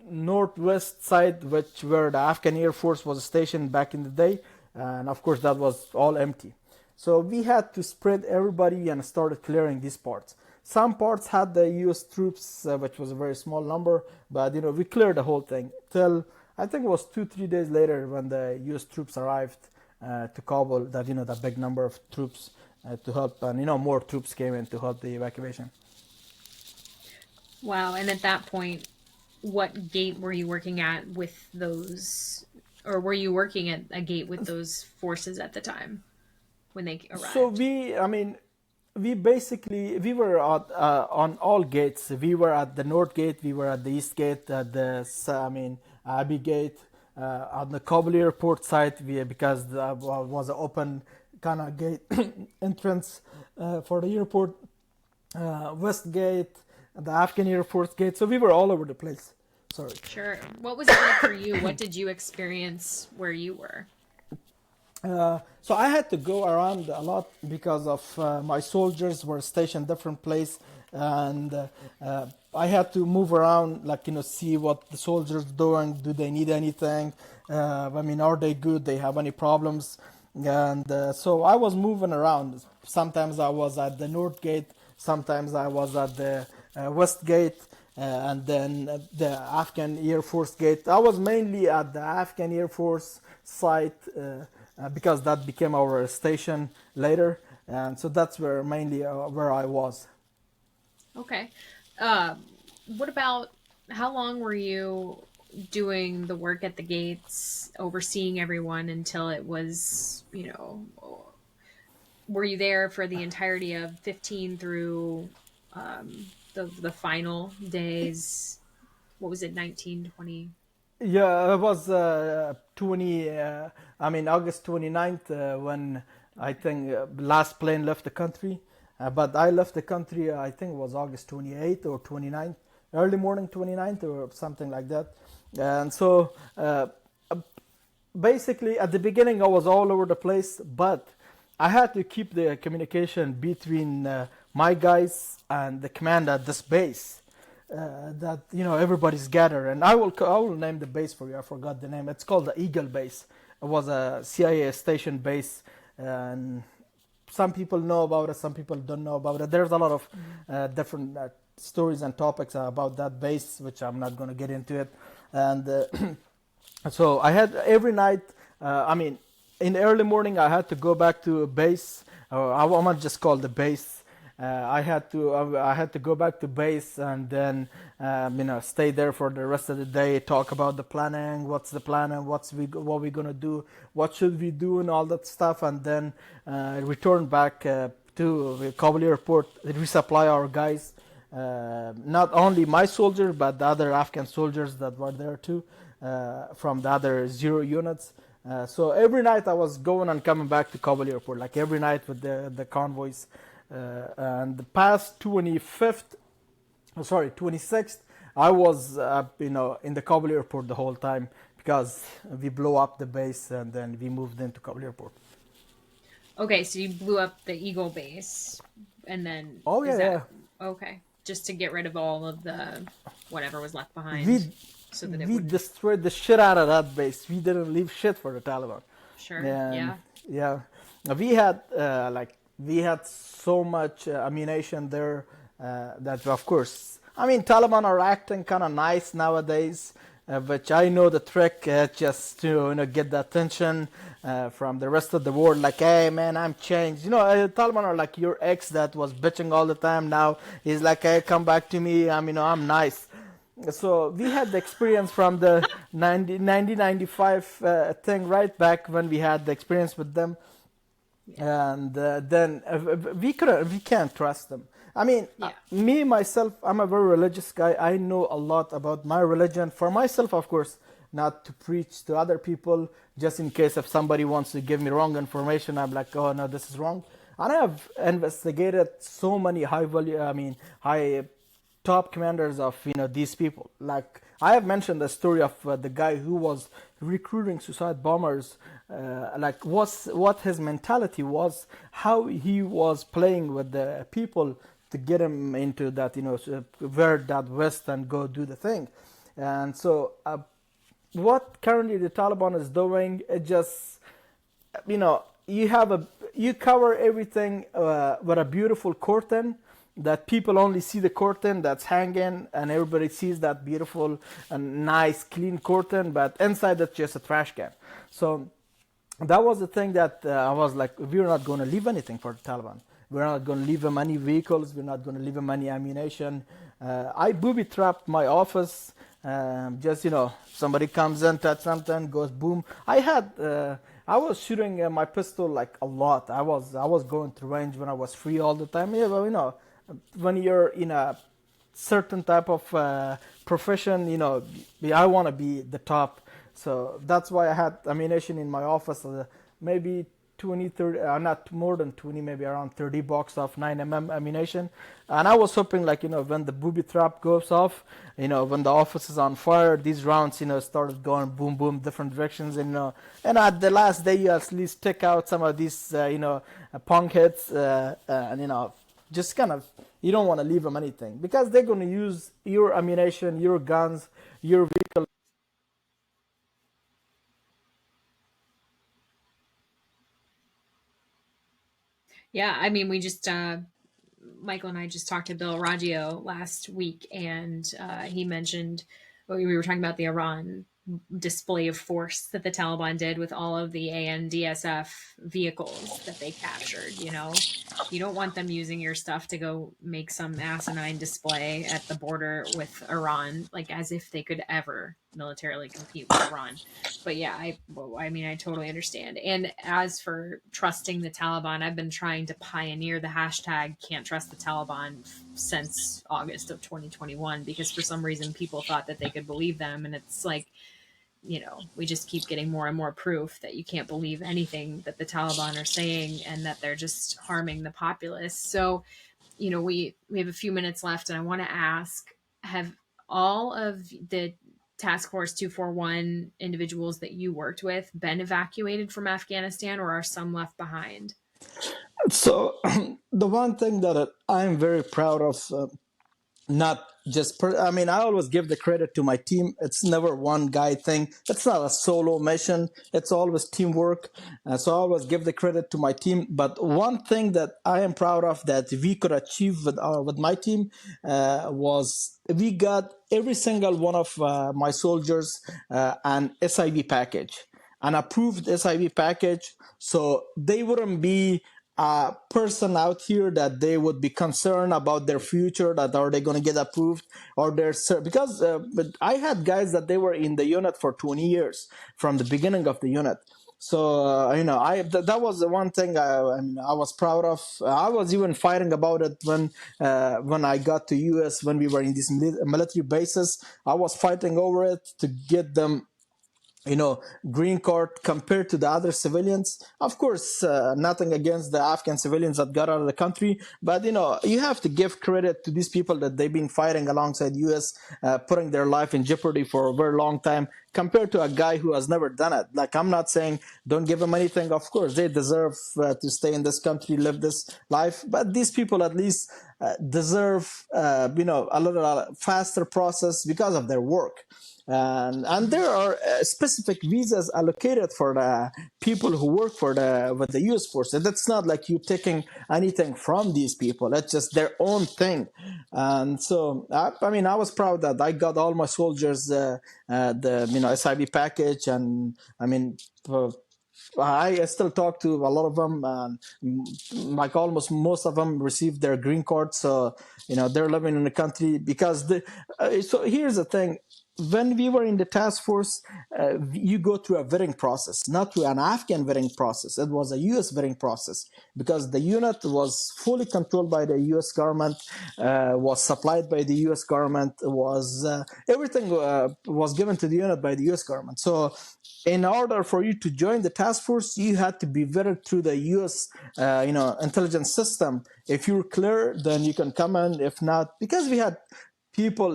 northwest side, where the Afghan Air Force was stationed back in the day. And of course, that was all empty. So we had to spread everybody and started clearing these parts. Some parts had the U.S. troops, which was a very small number, but we cleared the whole thing till I think it was 2-3 days later when the U.S. troops arrived to Kabul. That that big number of troops to help, and more troops came in to help the evacuation. Wow! And at that point, what gate were you working at with those, or were you working at a gate with those forces at the time when they arrived? So we were on all gates. We were at the North Gate, we were at the East Gate, at the Abbey Gate, on the Kabul airport side, because there was an open kind of gate entrance for the airport. West Gate, the Afghan Air Force Gate. So we were all over the place. Sorry. Sure. What was it like for you? What did you experience where you were? So I had to go around a lot because of my soldiers were stationed different place, and I had to move around, like see what the soldiers doing. Do they need anything? Are they good? They have any problems? And so I was moving around. Sometimes I was at the North Gate. Sometimes I was at the West Gate. And then the Afghan Air Force Gate. I was mainly at the Afghan Air Force site because that became our station later, and so that's where mainly where I was. Okay. What about how long were you doing the work at the gates, overseeing everyone until it was, were you there for the entirety of 15 through the final days? What was it, 19, 20? Yeah, it was 20, August 29th when I think last plane left the country. But I left the country, I think it was August 28th or 29th, early morning 29th or something like that. And so basically at the beginning I was all over the place, but I had to keep the communication between my guys and the command at this base. That everybody's gathered, and I will name the base for you. I forgot the name. It's called the Eagle Base. It was a CIA station base, and some people know about it, some people don't know about it. There's a lot of different stories and topics about that base, which I'm not going to get into it. And so I had every night. In the early morning, I had to go back to base. I might just call the base. I had to go back to base and then stay there for the rest of the day, talk about the planning, what's the plan and what we're gonna do, what should we do and all that stuff, and then return back to Cobble Airport, resupply our guys, not only my soldiers but the other Afghan soldiers that were there too, from the other 0 units. So every night I was going and coming back to Cobble Airport, like every night with the convoys. And the past 26th, I was in the Kabul airport the whole time because we blew up the base and then we moved into Kabul airport. Okay, so you blew up the Eagle base, and then okay, just to get rid of all of the whatever was left behind. We destroyed the shit out of that base. We didn't leave shit for the Taliban. Sure. And, yeah. We had so much ammunition there that, of course, Taliban are acting kind of nice nowadays, but I know the trick, just to get the attention from the rest of the world. Like, hey man, I'm changed. Taliban are like your ex that was bitching all the time. Now he's like, hey, come back to me. I'm nice. So we had the experience from the 1995 thing right back when we had the experience with them. Yeah. And then we can't trust them. Me myself, I'm a very religious guy. I know a lot about my religion for myself, of course, not to preach to other people, just in case if somebody wants to give me wrong information, I'm like, oh no, this is wrong. And I have investigated so many high top commanders of these people. Like I have mentioned the story of the guy who was recruiting suicide bombers, what his mentality was, how he was playing with the people to get him into that, wear that vest and go do the thing. And so what currently the Taliban is doing, it just, you cover everything with a beautiful curtain, that people only see the curtain that's hanging and everybody sees that beautiful and nice clean curtain, but inside that's just a trash can. So that was the thing that I was like, we're not going to leave anything for the Taliban. We're not going to leave them any vehicles. We're not going to leave them any ammunition. I booby-trapped my office. Somebody comes in, touch something, goes boom. I was shooting my pistol like a lot. I was going to range when I was free all the time. Yeah, well, when you're in a certain type of profession, I want to be the top. So that's why I had ammunition in my office, maybe 20, 30, not more than 20, maybe around 30 box of 9mm ammunition. And I was hoping, like, when the booby trap goes off, when the office is on fire, these rounds, started going boom, boom, different directions. And at the last day, you at least take out some of these, punk hits, and, just kind of, you don't want to leave them anything because they're going to use your ammunition, your guns, your vehicle. Yeah, I mean, we just Michael and I just talked to Bill Raggio last week, and he mentioned we were talking about the Iran display of force that the Taliban did with all of the ANDSF vehicles that they captured. You don't want them using your stuff to go make some asinine display at the border with Iran, like as if they could ever militarily compete with Iran. But yeah, I mean, I totally understand. And as for trusting the Taliban, I've been trying to pioneer the hashtag can't trust the Taliban since August of 2021, because for some reason people thought that they could believe them. And it's like, we just keep getting more and more proof that you can't believe anything that the Taliban are saying and that they're just harming the populace. So, we have a few minutes left, and I want to ask, have all of the Task Force 241 individuals that you worked with been evacuated from Afghanistan, or are some left behind? So the one thing that I'm very proud of, not just I mean, I always give the credit to my team. It's never one guy thing. It's not a solo mission. It's always teamwork. So I always give the credit to my team. But one thing that I am proud of that we could achieve with my team was we got every single one of my soldiers an SIV package, an approved SIV package, so they wouldn't be a person out here that they would be concerned about their future, that are they going to get approved or because but I had guys that they were in the unit for 20 years from the beginning of the unit. So that was the one thing I was proud of. I was even fighting about it when I got to US, when we were in these military bases. I was fighting over it to get them green card compared to the other civilians. Of course, nothing against the Afghan civilians that got out of the country, but you have to give credit to these people that they've been fighting alongside US, putting their life in jeopardy for a very long time, compared to a guy who has never done it. Like, I'm not saying don't give them anything. Of course, they deserve to stay in this country, live this life, but these people at least deserve a little faster process because of their work. And there are specific visas allocated for the people who work with the U.S. force. And that's not like you taking anything from these people. It's just their own thing. And so, I was proud that I got all my soldiers the SIB package, and I still talk to a lot of them, like almost most of them received their green card, so they're living in the country because so here's the thing. When we were in the task force, you go through a vetting process, not through an Afghan vetting process. It was a U.S. vetting process because the unit was fully controlled by the U.S. government, was supplied by the U.S. government, was everything was given to the unit by the U.S. government. So in order for you to join the task force, you had to be vetted through the U.S. Intelligence system. If you're clear, then you can come in. If not, because we had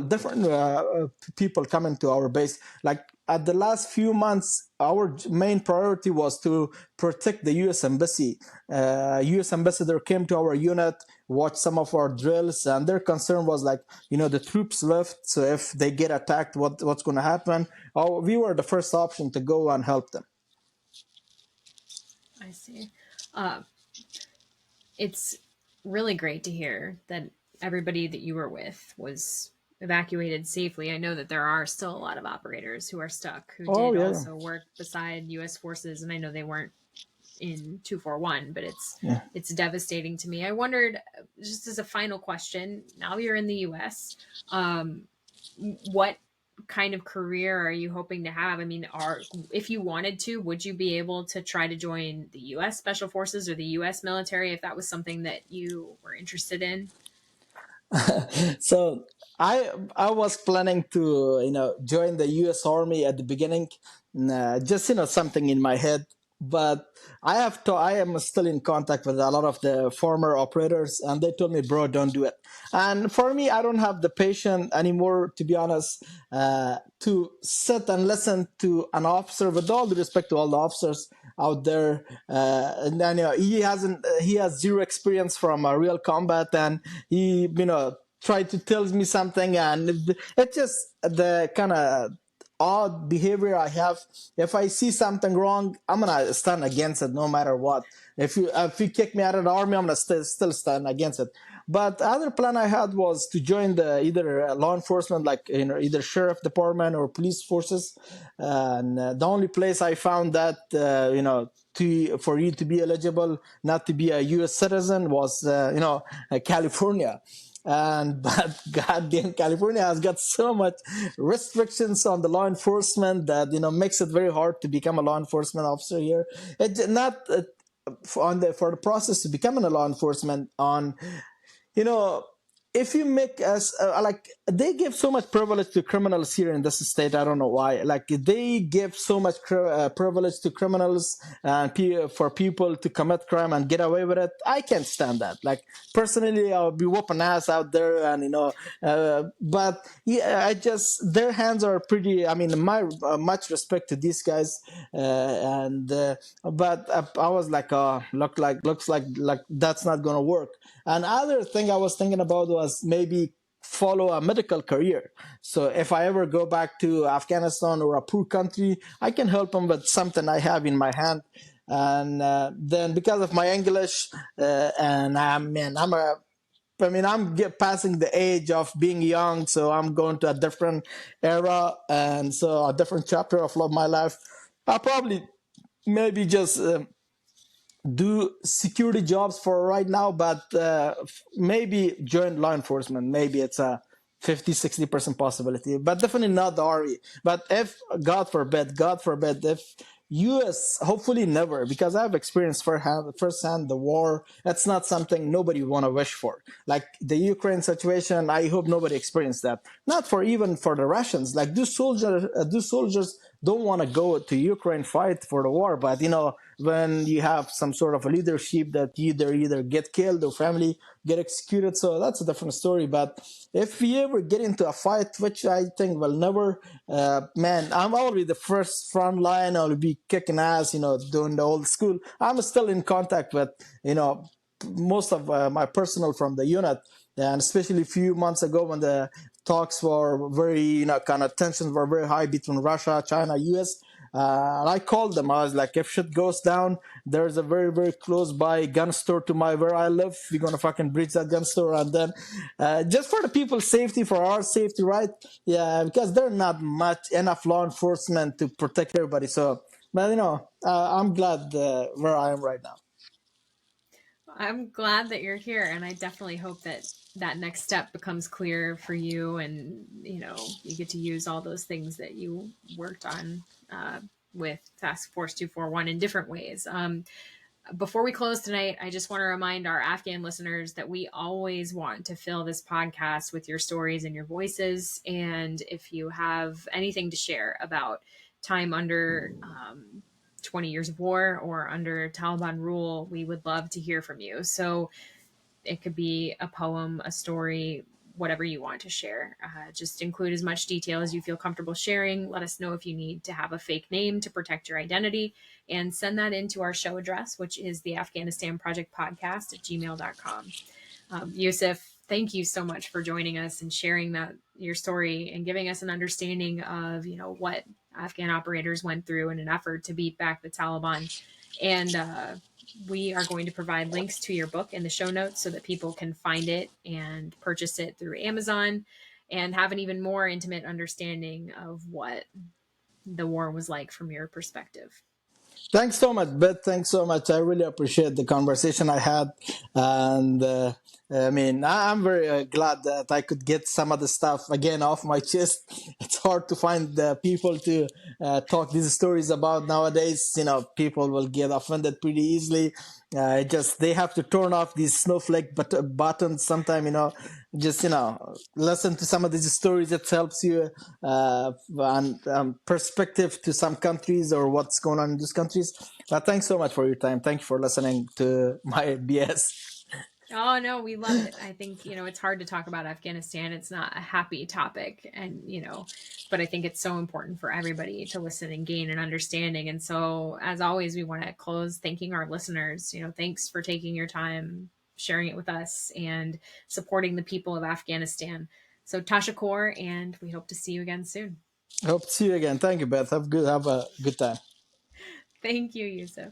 different people coming to our base. Like at the last few months, our main priority was to protect the U.S. Embassy. U.S. ambassador came to our unit, watched some of our drills, and their concern was like, the troops left, so if they get attacked, what's going to happen? We were the first option to go and help them. I see. It's really great to hear that everybody that you were with was evacuated safely. I know that there are still a lot of operators who are stuck who did also work beside U.S. forces, and I know they weren't in 241, but it's devastating to me. I wondered, just as a final question, now you're in the U.S., what kind of career are you hoping to have? I mean, if you wanted to, would you be able to try to join the U.S. Special Forces or the U.S. military if that was something that you were interested in? So I was planning to join the U.S. Army at the beginning, just something in my head. but I am still in contact with a lot of the former operators, and they told me, bro, don't do it. And for me, I don't have the patience anymore, to be honest, to sit and listen to an officer. With all the respect to all the officers out there, and then he has zero experience from real combat, and he tried to tell me something, and it's just the kind of odd behavior I have. If I see something wrong, I'm gonna stand against it no matter what. If you kick me out of the army, I'm gonna still stand against it. But the other plan I had was to join the either law enforcement, like either sheriff department or police forces. And the only place I found that for you to be eligible, not to be a U.S. citizen, was California. And but goddamn, California has got so much restrictions on the law enforcement that makes it very hard to become a law enforcement officer here. It not for the process to becoming a law enforcement on you know, if you make us like they give so much privilege to criminals here in this state. I don't know why. Like they give so much privilege to criminals and for people to commit crime and get away with it. I can't stand that. Like personally, I'll be whooping ass out there, and but yeah, I just their hands are pretty. I mean, my much respect to these guys, and but I was like, looks like that's not gonna work. Another thing I was thinking about was maybe follow a medical career. So if I ever go back to Afghanistan or a poor country, I can help them with something I have in my hand. And then because of my English, and I'm passing the age of being young, so I'm going to a different era, and so a different chapter of my life. I'll probably maybe just do security jobs for right now, but maybe join law enforcement. Maybe it's a 50-60% possibility, but definitely not the RE. But if God forbid, if US, hopefully never, because I've experienced firsthand the war. That's not something nobody want to wish for. Like the Ukraine situation, I hope nobody experienced that. Not for even for the Russians. Like those soldiers don't want to go to Ukraine fight for the war, but when you have some sort of a leadership that either get killed or family get executed, so that's a different story. But if we ever get into a fight, which I think will never, man, I'm already the first front line. I'll be kicking ass, doing the old school. I'm still in contact with, most of my personnel from the unit, and especially a few months ago when the talks were very, kind of tensions were very high between Russia, China, US. And I called them. I was like, if shit goes down, there's a very, very close by gun store to where I live. We're going to fucking breach that gun store. And then just for the people's safety, for our safety, right? Yeah, because there's not enough law enforcement to protect everybody. So, but, I'm glad where I am right now. I'm glad that you're here, and I definitely hope that that next step becomes clear for you, and you get to use all those things that you worked on with Task Force 241 in different ways. Before we close tonight, I just want to remind our Afghan listeners that we always want to fill this podcast with your stories and your voices. And if you have anything to share about time under 20 years of war or under Taliban rule, we would love to hear from you. So it could be a poem, a story, whatever you want to share. Just include as much detail as you feel comfortable sharing. Let us know if you need to have a fake name to protect your identity, and send that into our show address, which is the Afghanistan Project Podcast at gmail.com. Yousuf, thank you so much for joining us and sharing your story and giving us an understanding of, what Afghan operators went through in an effort to beat back the Taliban. And we are going to provide links to your book in the show notes so that people can find it and purchase it through Amazon and have an even more intimate understanding of what the war was like from your perspective. Thanks so much, Beth. Thanks so much. I really appreciate the conversation I had, and I'm very glad that I could get some of the stuff again off my chest. It's hard to find people to talk these stories about nowadays. People will get offended pretty easily. Just they have to turn off these snowflake buttons sometime. Just listen to some of these stories. It helps you and perspective to some countries or what's going on in these countries. But thanks so much for your time. Thank you for listening to my BS. Oh, no, we love it. I think, it's hard to talk about Afghanistan. It's not a happy topic. And, but I think it's so important for everybody to listen and gain an understanding. And so, as always, we want to close thanking our listeners. Thanks for taking your time, sharing it with us, and supporting the people of Afghanistan. So, Tashakor, and we hope to see you again soon. Hope to see you again. Thank you, Beth. Have a good time. Thank you, Yousuf.